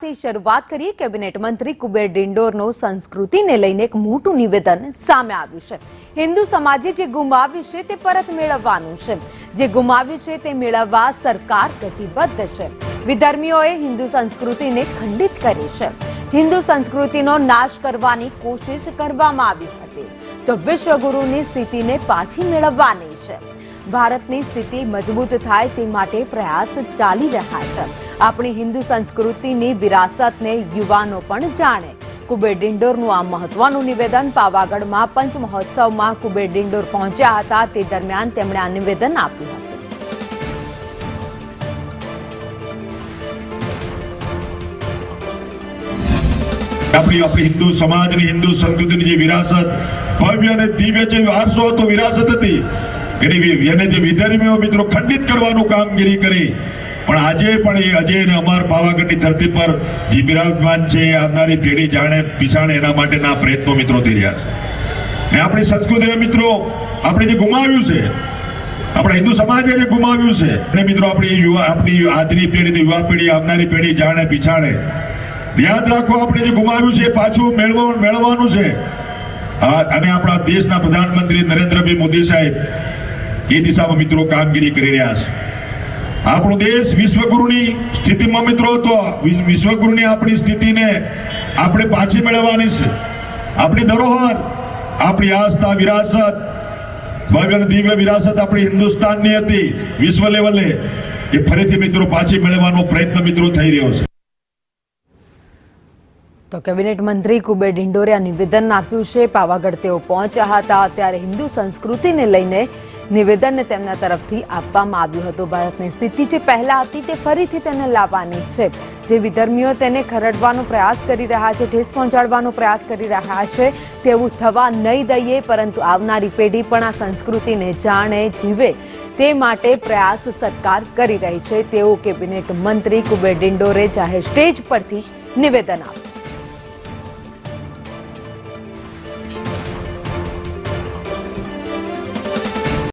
થી શરૂઆત કરીએ કેબિનેટ મંત્રી કુબેર ડિંડોરનો સંસ્કૃતિને લઈને એક મોટું નિવેદન સામે આવ્યું છે। હિન્દુ સમાજે જે ગુમાવ્યું છે તે પરત મેળવવાનું છે। જે ગુમાવ્યું છે તે મેળવવા સરકાર કટિબદ્ધ છે। વિધર્મીઓએ હિન્દુ સંસ્કૃતિને ખંડિત કરી છે। હિન્દુ સંસ્કૃતિનો નાશ કરવાની કોશિશ કરવામાં આવી હતી તો વિશ્વગુરુની સ્થિતિને પાછી મેળવવાની છે। ભારતની સ્થિતિ મજબૂત થાય તે માટે પ્રયાસ ચાલી રહ્યા છે। આપણી હિન્દુ સંસ્કૃતિની વિરાસતને યુવાનો પણ જાણે। કુબેર ડિંડોરનું આ મહત્વનું નિવેદન પાવાગઢમાં પંચ મહોત્સવમાં કુબેર ડિંડોર પહોંચ્યા હતા તે દરમિયાન તેમણે આ નિવેદન આપ્યું હતું। આપણી હિન્દુ સમાજની હિન્દુ સંસ્કૃતિની જે વિરાસત ભવ્ય અને દિવ્ય જે વારસો હતો વિરાસત હતી એને જે વિધર્મીઓ મિત્રો ખંડિત કરવાનું કામગીરી કરી પણ આજે પણ એ અજય અને અમર પાવાગઢની ધરતી પર જે બિરાજમાન છે આવનારી પેઢી જાણે પીછાણે એના માટેના પ્રયત્નો મિત્રો થઈ રહ્યા છે। ને આપણી સંસ્કૃતિને મિત્રો આપણે જે ગુમાવ્યું છે આપણા હિન્દુ સમાજે જે ગુમાવ્યું છે અને મિત્રો આપણી આજની પેઢી યુવા પેઢી આવનારી પેઢી જાણે પીછાણે યાદ રાખો આપણે જે ગુમાવ્યું છે પાછું મેળવવાનું છે। અને આપણા દેશના પ્રધાનમંત્રી નરેન્દ્રભાઈ મોદી સાહેબ એ દિશામાં મિત્રો કામગીરી કરી રહ્યા છે। આપણો દેશ વિશ્વગુરુની સ્થિતિમાં મિત્રો હતો। વિશ્વગુરુની આપણી સ્થિતિને આપણે પાછી મેળવવાની છે। આપણી ધરોહર આપણી આસ્થા વિરાસત ભવ્ય અને દિવ્ય વિરાસત આપણી હિન્દુસ્તાનની હતી વિશ્વ લેવલે એ ફરીથી મિત્રો પાછી મેળવવાનો પ્રયત્ન મિત્રો થઈ રહ્યો છે। તો કેબિનેટ મંત્રી કુબેર ડિંડોરે આ નિવેદન આપ્યું છે। પાવાગઢ તેઓ પહોંચ્યા હતા ત્યારે હિન્દુ સંસ્કૃતિને લઈને નિવેદન તેમના તરફથી આપવામાં આવ્યું હતું। ભારતની સ્થિતિ જે પહેલા હતી તે ફરીથી તેને લાવવાની છે। જે વિધર્મીઓ તેને ખરડવાનો પ્રયાસ કરી રહ્યા છે ઠેસ પહોંચાડવાનો પ્રયાસ કરી રહ્યા છે તેવું થવા નહીં દઈએ પરંતુ આવનારી પેઢી પણ આ સંસ્કૃતિને જાણે જીવે તે માટે પ્રયાસ સરકાર કરી રહી છે તેવું કેબિનેટ મંત્રી કુબેર ડિંડોરે જાહેર સ્ટેજ પરથી નિવેદન આપ્યું।